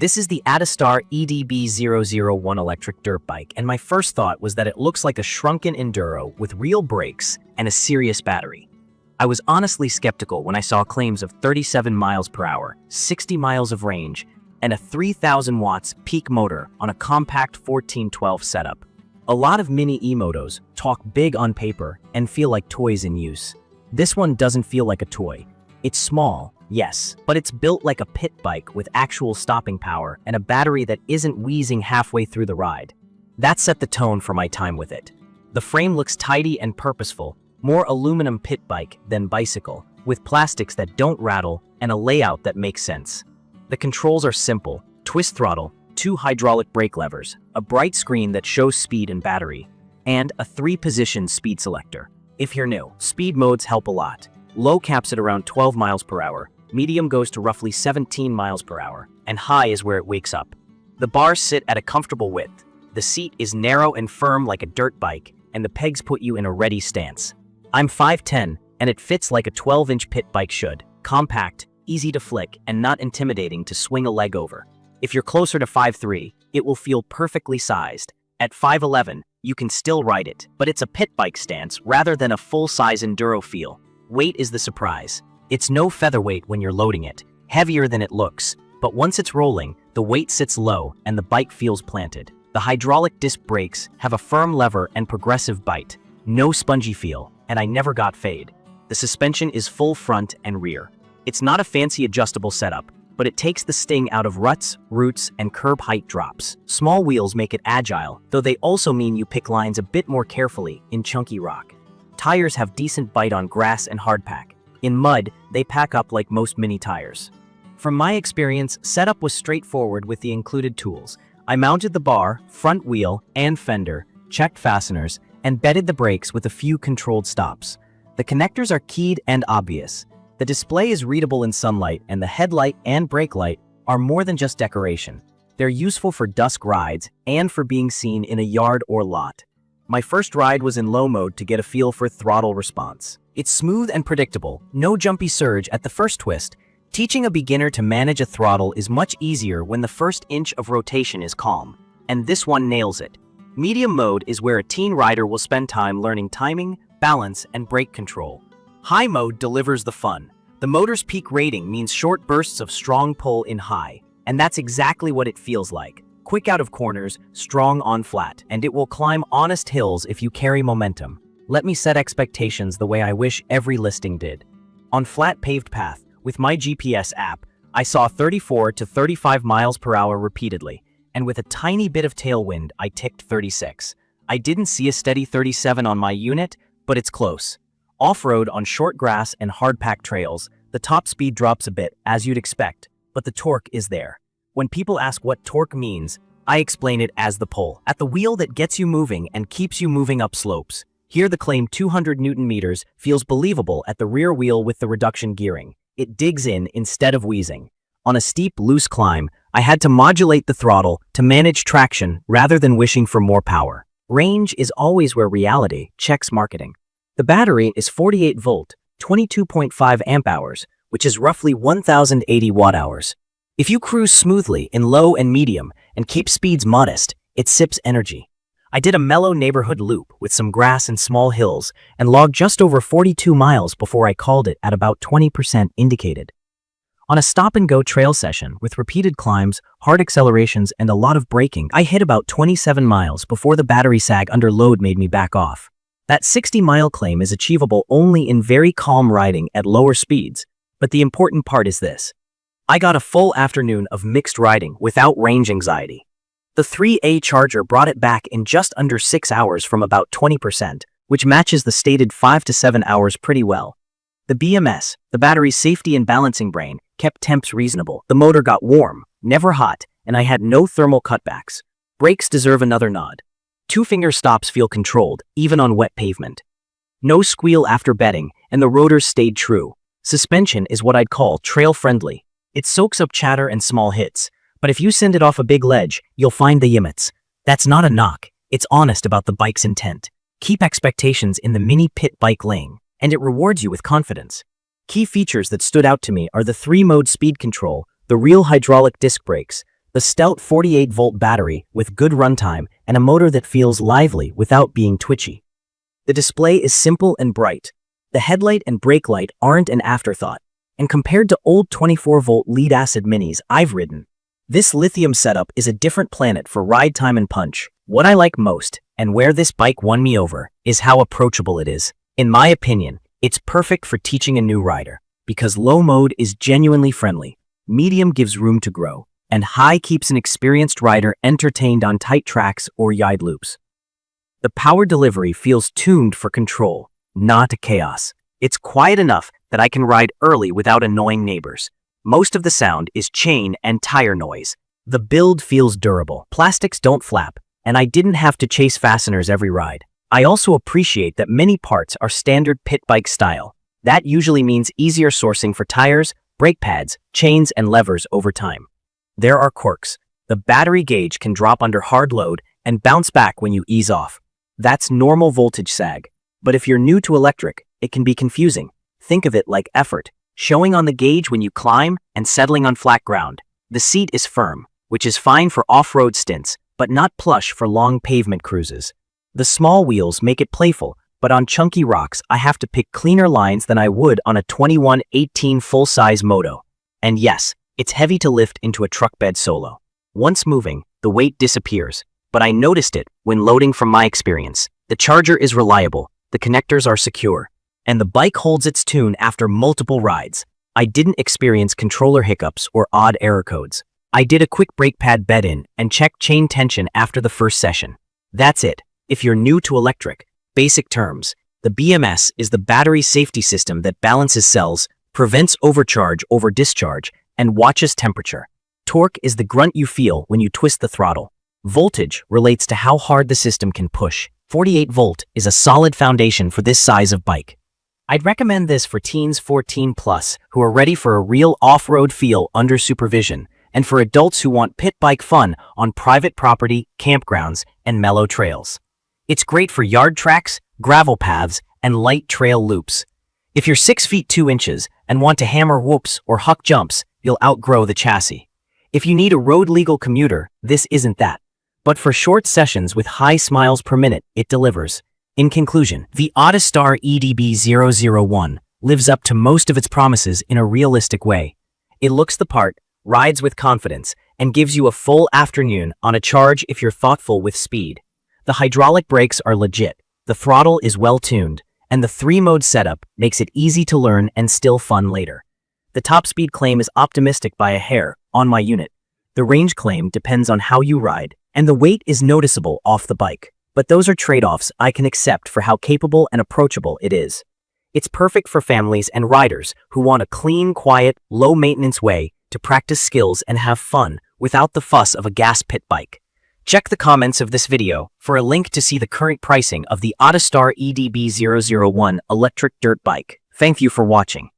This is the ADISTAR EDB001 electric dirt bike, and my first thought was that it looks like a shrunken enduro with real brakes and a serious battery. I was honestly skeptical when I saw claims of 37 miles per hour, 60 miles of range, and a 3,000 watts peak motor on a compact 1412 setup. A lot of mini e-motos talk big on paper and feel like toys in use. This one doesn't feel like a toy. It's small, yes, but it's built like a pit bike with actual stopping power and a battery that isn't wheezing halfway through the ride. That set the tone for my time with it. The frame looks tidy and purposeful, more aluminum pit bike than bicycle, with plastics that don't rattle and a layout that makes sense. The controls are simple: twist throttle, 2 hydraulic brake levers, a bright screen that shows speed and battery, and a 3-position speed selector. If you're new, speed modes help a lot. Low caps at around 12 miles per hour, medium goes to roughly 17 miles per hour, and high is where it wakes up. The bars sit at a comfortable width. The seat is narrow and firm like a dirt bike, and the pegs put you in a ready stance. I'm 5'10", and it fits like a 12-inch pit bike should. Compact, easy to flick, and not intimidating to swing a leg over. If you're closer to 5'3", it will feel perfectly sized. At 5'11", you can still ride it, but it's a pit bike stance rather than a full-size enduro feel. Weight is the surprise. It's no featherweight when you're loading it, heavier than it looks, but once it's rolling, the weight sits low and the bike feels planted. The hydraulic disc brakes have a firm lever and progressive bite, no spongy feel, and I never got fade. The suspension is full front and rear. It's not a fancy adjustable setup, but it takes the sting out of ruts, roots, and curb height drops. Small wheels make it agile, though they also mean you pick lines a bit more carefully in chunky rock. Tires have decent bite on grass and hardpack. In mud, they pack up like most mini tires. From my experience, setup was straightforward with the included tools. I mounted the bar, front wheel, and fender, checked fasteners, and bedded the brakes with a few controlled stops. The connectors are keyed and obvious. The display is readable in sunlight, and the headlight and brake light are more than just decoration. They're useful for dusk rides and for being seen in a yard or lot. My first ride was in low mode to get a feel for throttle response. It's smooth and predictable, no jumpy surge at the first twist. Teaching a beginner to manage a throttle is much easier when the first inch of rotation is calm, and this one nails it. Medium mode is where a teen rider will spend time learning timing, balance, and brake control. High mode delivers the fun. The motor's peak rating means short bursts of strong pull in high, and that's exactly what it feels like. Quick out of corners, strong on flat, and it will climb honest hills if you carry momentum. Let me set expectations the way I wish every listing did. On flat paved path, with my GPS app, I saw 34 to 35 miles per hour repeatedly, and with a tiny bit of tailwind, I ticked 36. I didn't see a steady 37 on my unit, but it's close. Off-road on short grass and hard-packed trails, the top speed drops a bit, as you'd expect, but the torque is there. When people ask what torque means, I explain it as the pull at the wheel that gets you moving and keeps you moving up slopes. Here the claim 200 Newton meters feels believable at the rear wheel with the reduction gearing. It digs in instead of wheezing. On a steep, loose climb, I had to modulate the throttle to manage traction rather than wishing for more power. Range is always where reality checks marketing. The battery is 48 volt, 22.5 amp hours, which is roughly 1080 watt hours. If you cruise smoothly in low and medium and keep speeds modest, it sips energy. I did a mellow neighborhood loop with some grass and small hills and logged just over 42 miles before I called it at about 20% indicated. On a stop-and-go trail session with repeated climbs, hard accelerations, and a lot of braking, I hit about 27 miles before the battery sag under load made me back off. That 60-mile claim is achievable only in very calm riding at lower speeds, but the important part is this. I got a full afternoon of mixed riding without range anxiety. The 3A charger brought it back in just under 6 hours from about 20%, which matches the stated 5 to 7 hours pretty well. The BMS, the battery's safety and balancing brain, kept temps reasonable. The motor got warm, never hot, and I had no thermal cutbacks. Brakes deserve another nod. 2-finger stops feel controlled, even on wet pavement. No squeal after bedding, and the rotors stayed true. Suspension is what I'd call trail-friendly. It soaks up chatter and small hits, but if you send it off a big ledge, you'll find the yimmits. That's not a knock, it's honest about the bike's intent. Keep expectations in the mini pit bike lane, and it rewards you with confidence. Key features that stood out to me are the 3-mode speed control, the real hydraulic disc brakes, The stout 48-volt battery with good runtime and a motor that feels lively without being twitchy. The display is simple and bright. The headlight and brake light aren't an afterthought, and compared to old 24-volt lead-acid minis I've ridden, this lithium setup is a different planet for ride time and punch. What I like most, and where this bike won me over, is how approachable it is. In my opinion, it's perfect for teaching a new rider, because low mode is genuinely friendly, medium gives room to grow, and high keeps an experienced rider entertained on tight tracks or yide loops. The power delivery feels tuned for control, not chaos. It's quiet enough that I can ride early without annoying neighbors. Most of the sound is chain and tire noise. The build feels durable. Plastics don't flap, and I didn't have to chase fasteners every ride. I also appreciate that many parts are standard pit bike style. That usually means easier sourcing for tires, brake pads, chains, and levers over time. There are quirks. The battery gauge can drop under hard load and bounce back when you ease off. That's normal voltage sag. But if you're new to electric, it can be confusing. Think of it like effort, showing on the gauge when you climb and settling on flat ground. The seat is firm, which is fine for off-road stints, but not plush for long pavement cruises. The small wheels make it playful, but on chunky rocks I have to pick cleaner lines than I would on a 2118 full-size moto. And yes, it's heavy to lift into a truck bed solo. Once moving, the weight disappears, but I noticed it when loading from my experience. The charger is reliable, the connectors are secure, and the bike holds its tune after multiple rides. I didn't experience controller hiccups or odd error codes. I did a quick brake pad bed-in and checked chain tension after the first session. That's it. If you're new to electric, basic terms, the BMS is the battery safety system that balances cells, prevents overcharge over discharge, and watches temperature. Torque is the grunt you feel when you twist the throttle. Voltage relates to how hard the system can push. 48 volt is a solid foundation for this size of bike. I'd recommend this for teens 14 plus who are ready for a real off-road feel under supervision, and for adults who want pit bike fun on private property, campgrounds, and mellow trails. It's great for yard tracks, gravel paths, and light trail loops. If you're 6 feet 2 inches and want to hammer whoops or huck jumps, you'll outgrow the chassis. If you need a road-legal commuter, this isn't that. But for short sessions with high miles per minute, it delivers. In conclusion, the ADISTAR EDB001 lives up to most of its promises in a realistic way. It looks the part, rides with confidence, and gives you a full afternoon on a charge if you're thoughtful with speed. The hydraulic brakes are legit, the throttle is well-tuned, and the 3-mode setup makes it easy to learn and still fun later. The top speed claim is optimistic by a hair on my unit. The range claim depends on how you ride, and the weight is noticeable off the bike. But those are trade-offs I can accept for how capable and approachable it is. It's perfect for families and riders who want a clean, quiet, low-maintenance way to practice skills and have fun without the fuss of a gas pit bike. Check the comments of this video for a link to see the current pricing of the ADISTAR EDB001 electric dirt bike. Thank you for watching.